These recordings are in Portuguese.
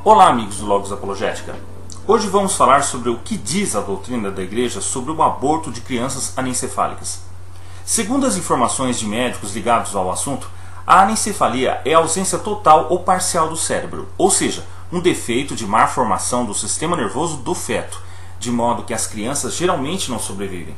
Olá, amigos do Logos Apologética. Hoje vamos falar sobre o que diz a doutrina da Igreja sobre o aborto de crianças anencefálicas. Segundo as informações de médicos ligados ao assunto, a anencefalia é a ausência total ou parcial do cérebro, ou seja, um defeito de má formação do sistema nervoso do feto, de modo que as crianças geralmente não sobrevivem.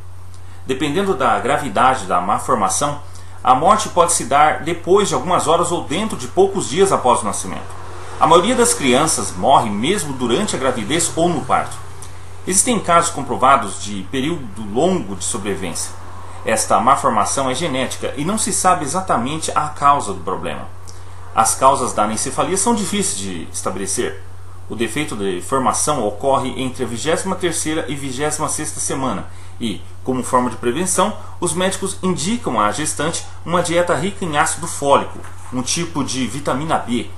Dependendo da gravidade da má formação, a morte pode se dar depois de algumas horas ou dentro de poucos dias após o nascimento. A maioria das crianças morre mesmo durante a gravidez ou no parto. Existem casos comprovados de período longo de sobrevivência. Esta má formação é genética e não se sabe exatamente a causa do problema. As causas da anencefalia são difíceis de estabelecer. O defeito de formação ocorre entre a 23ª e 26ª semana e, como forma de prevenção, os médicos indicam à gestante uma dieta rica em ácido fólico, um tipo de vitamina B,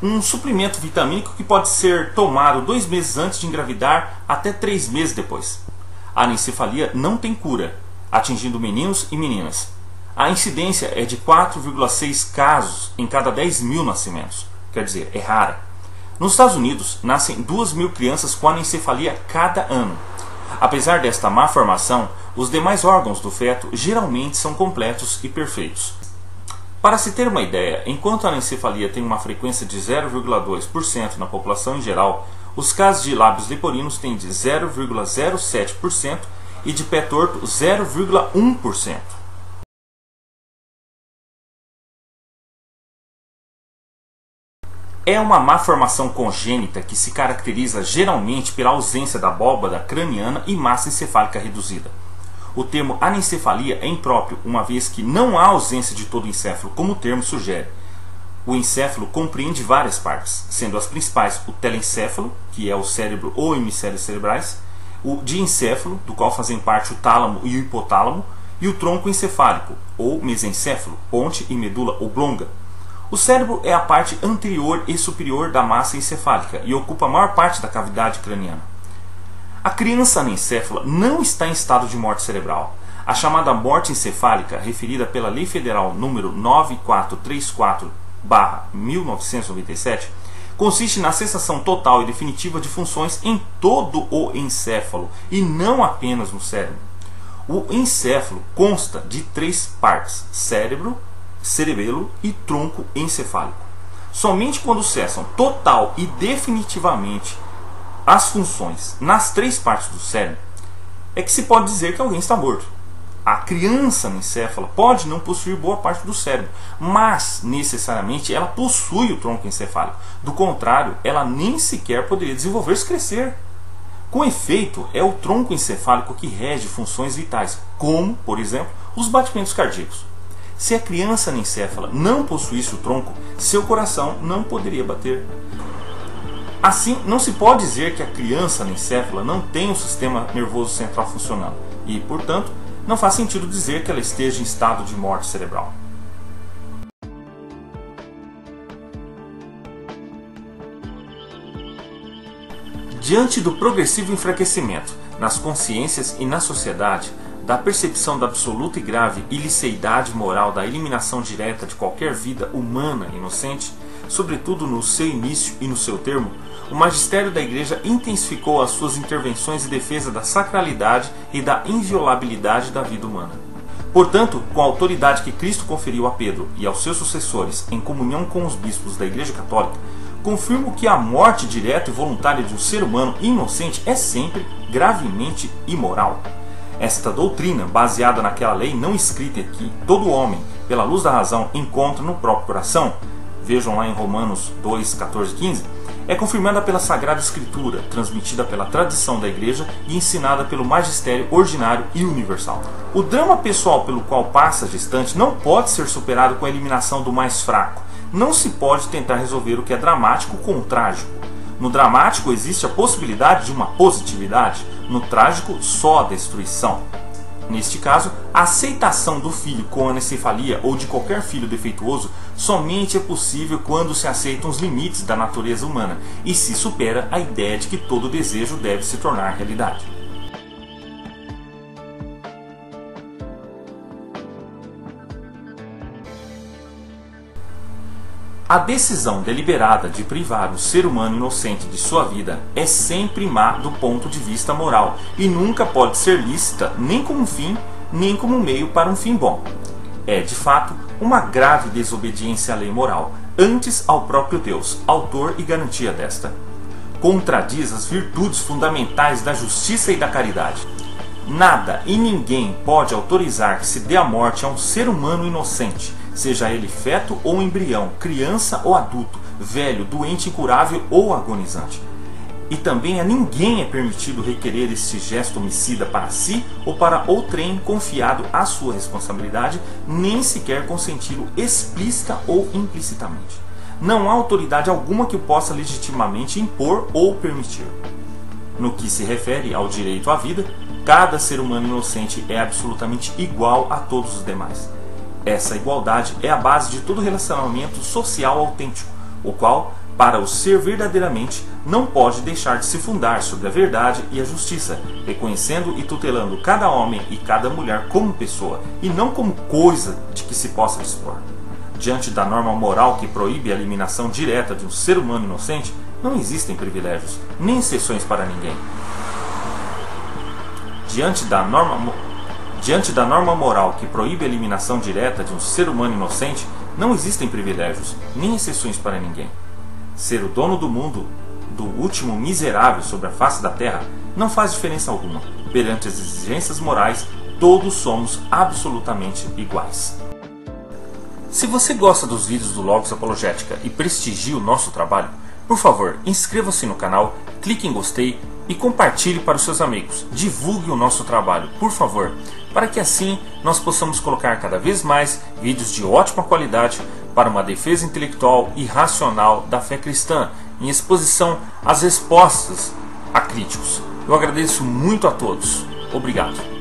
um suplemento vitamínico que pode ser tomado 2 meses antes de engravidar até 3 meses depois. A anencefalia não tem cura, atingindo meninos e meninas. A incidência é de 4,6 casos em cada 10.000 nascimentos, quer dizer, é rara. Nos Estados Unidos, nascem 2.000 crianças com anencefalia cada ano. Apesar desta má formação, os demais órgãos do feto geralmente são completos e perfeitos. Para se ter uma ideia, enquanto a anencefalia tem uma frequência de 0,2% na população em geral, os casos de lábios leporinos têm de 0,07% e de pé torto 0,1%. É uma má formação congênita que se caracteriza geralmente pela ausência da abóbada craniana e massa encefálica reduzida. O termo anencefalia é impróprio, uma vez que não há ausência de todo o encéfalo, como o termo sugere. O encéfalo compreende várias partes, sendo as principais o telencéfalo, que é o cérebro ou hemisférios cerebrais, o diencéfalo, do qual fazem parte o tálamo e o hipotálamo, e o tronco encefálico, ou mesencéfalo, ponte e medula oblonga. O cérebro é a parte anterior e superior da massa encefálica e ocupa a maior parte da cavidade craniana. A criança anencéfala não está em estado de morte cerebral. A chamada morte encefálica, referida pela Lei Federal nº 9434/1997, consiste na cessação total e definitiva de funções em todo o encéfalo e não apenas no cérebro. O encéfalo consta de 3 partes: cérebro, cerebelo e tronco encefálico. Somente quando cessam total e definitivamente as funções nas 3 partes do cérebro é que se pode dizer que alguém está morto. A criança anencéfala pode não possuir boa parte do cérebro, mas necessariamente ela possui o tronco encefálico. Do contrário, ela nem sequer poderia desenvolver-se e crescer. Com efeito, é o tronco encefálico que rege funções vitais, como, por exemplo, os batimentos cardíacos. Se a criança anencéfala não possuísse o tronco, seu coração não poderia bater. Assim, não se pode dizer que a criança anencéfala não tem um sistema nervoso central funcionando e, portanto, não faz sentido dizer que ela esteja em estado de morte cerebral. Diante do progressivo enfraquecimento nas consciências e na sociedade, da percepção da absoluta e grave illiceidade moral da eliminação direta de qualquer vida humana inocente, sobretudo no seu início e no seu termo, o magistério da Igreja intensificou as suas intervenções em defesa da sacralidade e da inviolabilidade da vida humana. Portanto, com a autoridade que Cristo conferiu a Pedro e aos seus sucessores em comunhão com os bispos da Igreja Católica, confirmo que a morte direta e voluntária de um ser humano inocente é sempre gravemente imoral. Esta doutrina, baseada naquela lei não escrita que todo homem, pela luz da razão, encontra no próprio coração, vejam lá em Romanos 2, 14 e 15, é confirmada pela Sagrada Escritura, transmitida pela tradição da Igreja e ensinada pelo magistério ordinário e universal. O drama pessoal pelo qual passa a gestante não pode ser superado com a eliminação do mais fraco. Não se pode tentar resolver o que é dramático com o trágico. No dramático existe a possibilidade de uma positividade, no trágico só a destruição. Neste caso, a aceitação do filho com anencefalia ou de qualquer filho defeituoso somente é possível quando se aceitam os limites da natureza humana e se supera a ideia de que todo desejo deve se tornar realidade. A decisão deliberada de privar um ser humano inocente de sua vida é sempre má do ponto de vista moral e nunca pode ser lícita nem como fim, nem como meio para um fim bom. É, de fato, uma grave desobediência à lei moral, antes ao próprio Deus, autor e garantia desta. Contradiz as virtudes fundamentais da justiça e da caridade. Nada e ninguém pode autorizar que se dê a morte a um ser humano inocente, seja ele feto ou embrião, criança ou adulto, velho, doente, incurável ou agonizante. E também a ninguém é permitido requerer este gesto homicida para si ou para outrem confiado à sua responsabilidade, nem sequer consenti-lo explícita ou implicitamente. Não há autoridade alguma que o possa legitimamente impor ou permitir. No que se refere ao direito à vida, cada ser humano inocente é absolutamente igual a todos os demais. Essa igualdade é a base de todo relacionamento social autêntico, o qual, para o ser verdadeiramente, não pode deixar de se fundar sobre a verdade e a justiça, reconhecendo e tutelando cada homem e cada mulher como pessoa, e não como coisa de que se possa dispor. Diante da norma moral que proíbe a eliminação direta de um ser humano inocente, não existem privilégios, nem exceções para ninguém. Diante da norma moral que proíbe a eliminação direta de um ser humano inocente, não existem privilégios, nem exceções para ninguém. Ser o dono do mundo, do último miserável sobre a face da terra, não faz diferença alguma. Perante as exigências morais, todos somos absolutamente iguais. Se você gosta dos vídeos do Logos Apologética e prestigia o nosso trabalho, por favor, inscreva-se no canal, clique em gostei e compartilhe para os seus amigos. Divulgue o nosso trabalho, por favor, para que assim nós possamos colocar cada vez mais vídeos de ótima qualidade para uma defesa intelectual e racional da fé cristã, em exposição às respostas a críticos. Eu agradeço muito a todos. Obrigado.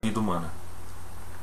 vida humana.